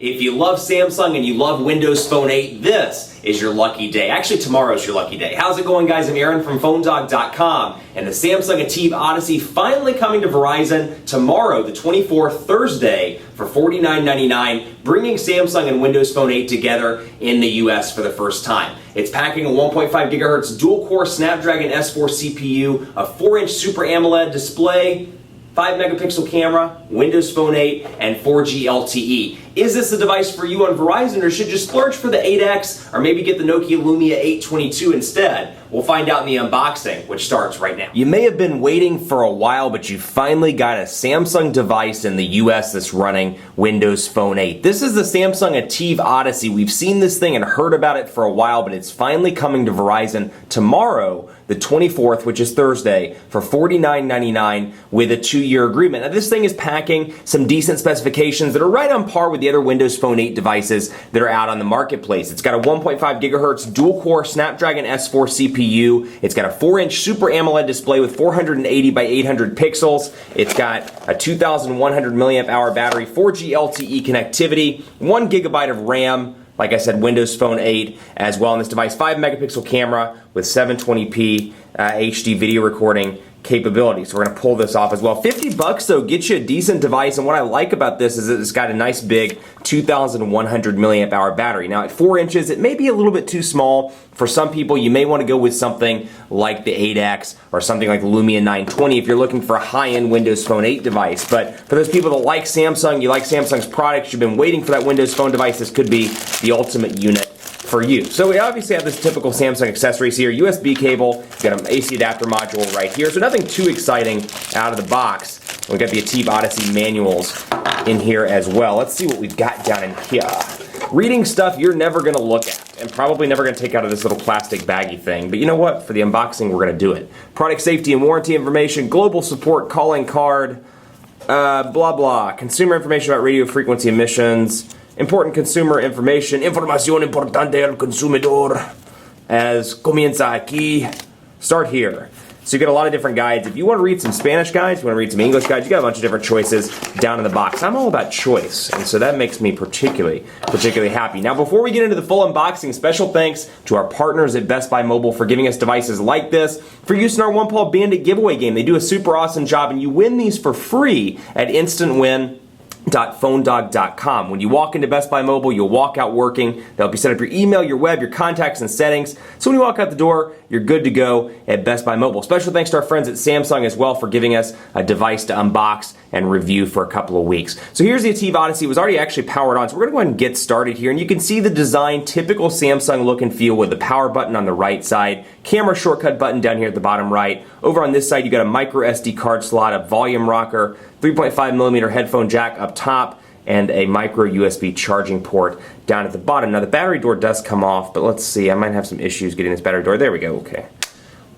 If you love Samsung and you love Windows Phone 8, this is your lucky day. Actually, tomorrow's your lucky day. How's it going, guys? I'm Aaron from PhoneDog.com, and the Samsung ATIV Odyssey finally coming to Verizon tomorrow, the 24th, Thursday, for $49.99, bringing Samsung and Windows Phone 8 together in the US for the first time. It's packing a 1.5 gigahertz dual-core Snapdragon S4 CPU, a 4-inch Super AMOLED display, 5-megapixel camera, Windows Phone 8, and 4G LTE. Is this a device for you on Verizon, or should you splurge for the 8X, or maybe get the Nokia Lumia 822 instead? We'll find out in the unboxing, which starts right now. You may have been waiting for a while, but you finally got a Samsung device in the US that's running Windows Phone 8. This is the Samsung ATIV Odyssey. We've seen this thing and heard about it for a while, but it's finally coming to Verizon tomorrow, the 24th, which is Thursday, for $49.99 with a 2-year agreement. Now, this thing is packing some decent specifications that are right on par with the other Windows Phone 8 devices that are out on the marketplace. It's got a 1.5 gigahertz dual-core Snapdragon S4 CPU. It's got a 4-inch Super AMOLED display with 480 by 800 pixels. It's got a 2,100 milliamp hour battery, 4G LTE connectivity, 1 gigabyte of RAM. Like I said, Windows Phone 8 as well on this device. 5-megapixel camera with 720p HD video recording capability. So we're going to pull this off as well. 50 bucks though gets you a decent device, and what I like about this is that it's got a nice big 2,100 milliamp hour battery. Now at 4 inches, it may be a little bit too small. For some people, you may want to go with something like the 8X or something like the Lumia 920 if you're looking for a high-end Windows Phone 8 device. But for those people that like Samsung, you like Samsung's products, you've been waiting for that Windows Phone device, this could be the ultimate unit for you. So we obviously have this typical Samsung accessories here, USB cable, you've got an AC adapter module right here, so nothing too exciting out of the box. We've got the ATIV Odyssey manuals in here as well. Let's see what we've got down in here. Reading stuff you're never going to look at and probably never going to take out of this little plastic baggy thing, but you know what? For the unboxing, we're going to do it. Product safety and warranty information, global support, calling card, blah blah, consumer information about radio frequency emissions, important consumer information, información importante al consumidor, as comienza aquí, start here. So you get a lot of different guides. If you want to read some Spanish guides, you want to read some English guides, you got a bunch of different choices down in the box. I'm all about choice, and so that makes me particularly happy. Now, before we get into the full unboxing, special thanks to our partners at Best Buy Mobile for giving us devices like this for use in our One Paw Bandit giveaway game. They do a super awesome job, and you win these for free at instantwin.phonedog.com. When you walk into Best Buy Mobile, you'll walk out working. They'll help you set up your email, your web, your contacts, and settings. So when you walk out the door, you're good to go at Best Buy Mobile. Special thanks to our friends at Samsung as well for giving us a device to unbox and review for a couple of weeks. So here's the ATIV Odyssey. It was already actually powered on, so we're going to go ahead and get started here. And you can see the design, typical Samsung look and feel with the power button on the right side, camera shortcut button down here at the bottom right. Over on this side, you got a micro SD card slot, a volume rocker, 3.5 millimeter headphone jack up top, and a micro USB charging port down at the bottom. Now the battery door does come off, but let's see, I might have some issues getting this battery door. There we go, okay.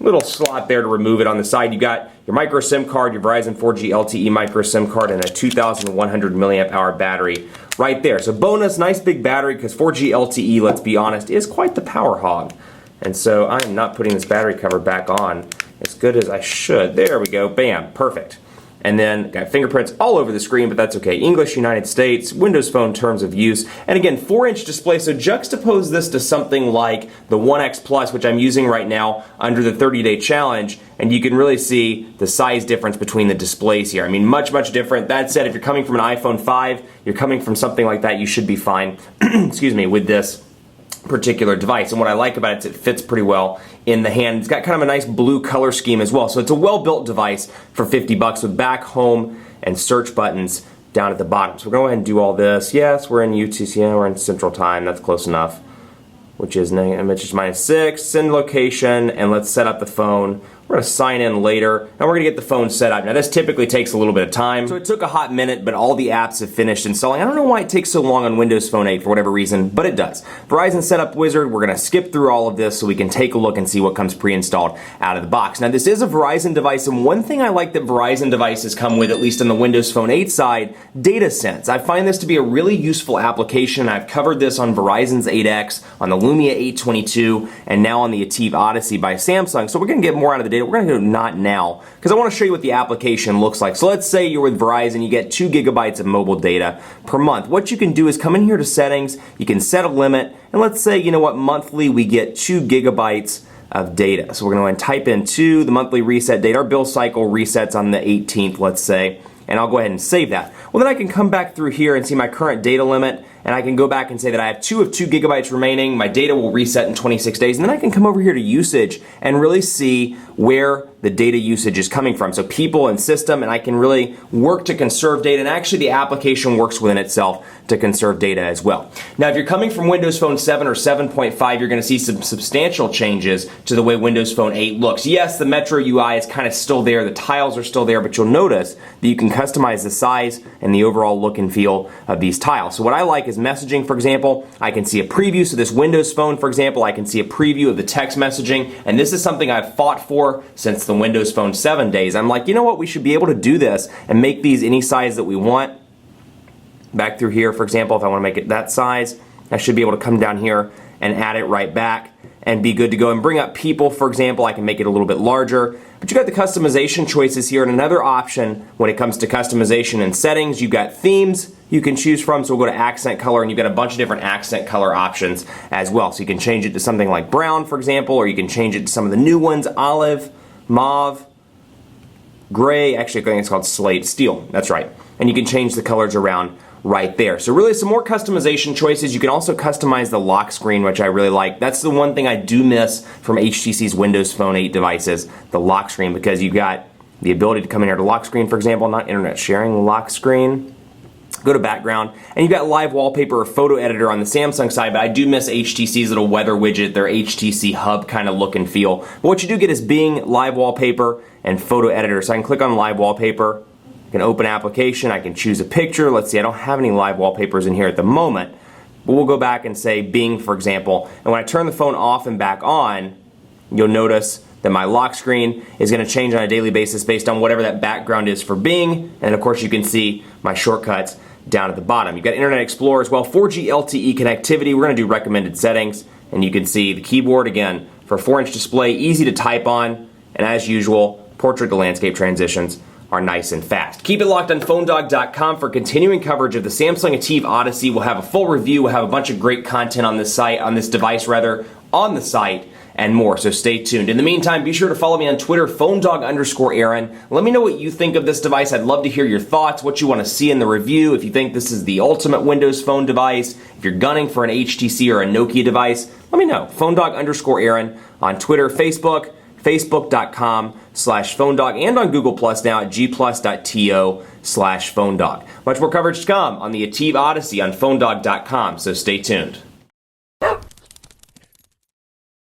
Little slot there to remove it. On the side, you got your micro SIM card, your Verizon 4G LTE micro SIM card, and a 2,100 milliamp hour battery right there. So bonus, nice big battery, because 4G LTE, let's be honest, is quite the power hog. And so I am not putting this battery cover back on as good as I should. There we go, bam, perfect. And then got fingerprints all over the screen, but that's okay. English, United States, Windows Phone terms of use. And again, 4-inch display, so juxtapose this to something like the 1X Plus, which I'm using right now under the 30-day challenge, and you can really see the size difference between the displays here. I mean, much different. That said, if you're coming from an iPhone 5, you're coming from something like that, you should be fine, excuse me, with this particular device. And what I like about it is it fits pretty well in the hand. It's got kind of a nice blue color scheme as well. So it's a well-built device for 50 bucks with back, home, and search buttons down at the bottom. So we're going to go ahead and do all this. Yes, we're in UTC, yeah, we're in Central Time. That's close enough. Which is -6, send location, and let's set up the phone. We're going to sign in later, and we're going to get the phone set up. Now this typically takes a little bit of time, so it took a hot minute, but all the apps have finished installing. I don't know why it takes so long on Windows Phone 8 for whatever reason, but it does. Verizon Setup Wizard, we're going to skip through all of this so we can take a look and see what comes pre-installed out of the box. Now this is a Verizon device, and one thing I like that Verizon devices come with, at least on the Windows Phone 8 side, data sense. I find this to be a really useful application. I've covered this on Verizon's 8X, on the Lumia 822, and now on the ATIV Odyssey by Samsung, so we're going to get more out of the data data. We're going to go not now because I want to show you what the application looks like. So let's say you're with Verizon, you get 2 gigabytes of mobile data per month. What you can do is come in here to settings, you can set a limit, and let's say, you know what, monthly we get 2 gigabytes of data. So we're going to go and type in 2, the monthly reset date. Our bill cycle resets on the 18th, let's say, and I'll go ahead and save that. Well, then I can come back through here and see my current data limit, and I can go back and say that I have 2 gigabytes remaining. My data will reset in 26 days, and then I can come over here to usage and really see where the data usage is coming from. So people and system, and I can really work to conserve data, and actually the application works within itself to conserve data as well. Now, if you're coming from Windows Phone 7 or 7.5, you're going to see some substantial changes to the way Windows Phone 8 looks. Yes, the Metro UI is kind of still there, the tiles are still there, but you'll notice that you can customize the size and the overall look and feel of these tiles. So what I like is messaging, for example. I can see a preview. So this Windows Phone, for example, I can see a preview of the text messaging, and this is something I've fought for since the Windows Phone 7 days. I'm like, you know what, we should be able to do this and make these any size that we want. Back through here, for example, if I want to make it that size, I should be able to come down here and add it right back and be good to go. And bring up people, for example, I can make it a little bit larger. But you got the customization choices here, and another option when it comes to customization and settings, you've got themes you can choose from. So we'll go to accent color, and you've got a bunch of different accent color options as well. So you can change it to something like brown, for example, or you can change it to some of the new ones, olive, mauve, gray, actually I think it's called slate, steel, that's right. And you can change the colors around right there. So really some more customization choices. You can also customize the lock screen, which I really like. That's the one thing I do miss from HTC's Windows Phone 8 devices, the lock screen, because you've got the ability to come in here to lock screen, for example, not internet sharing, lock screen. Go to background, and you've got live wallpaper or photo editor on the Samsung side, but I do miss HTC's little weather widget, their HTC hub kind of look and feel. But what you do get is Bing, live wallpaper, and photo editor. So I can click on live wallpaper, I can open application, I can choose a picture. Let's see, I don't have any live wallpapers in here at the moment, but we'll go back and say Bing, for example, and when I turn the phone off and back on, you'll notice that my lock screen is going to change on a daily basis based on whatever that background is for Bing, and of course you can see my shortcuts down at the bottom. You've got Internet Explorer as well, 4G LTE connectivity. We're going to do recommended settings, and you can see the keyboard again for a 4-inch display, easy to type on, and as usual, portrait to landscape transitions are nice and fast. Keep it locked on PhoneDog.com for continuing coverage of the Samsung ATIV Odyssey. We'll have a full review, we'll have a bunch of great content on this site, on this device rather, on the site, and more, so stay tuned. In the meantime, be sure to follow me on Twitter, PhoneDog_Aaron. Let me know what you think of this device. I'd love to hear your thoughts, what you want to see in the review, if you think this is the ultimate Windows Phone device, if you're gunning for an HTC or a Nokia device, let me know. PhoneDog_Aaron on Twitter, Facebook, Facebook.com/PhoneDog, and on Google Plus now at gplus.to/PhoneDog. Much more coverage to come on the ATIV Odyssey on PhoneDog.com, so stay tuned.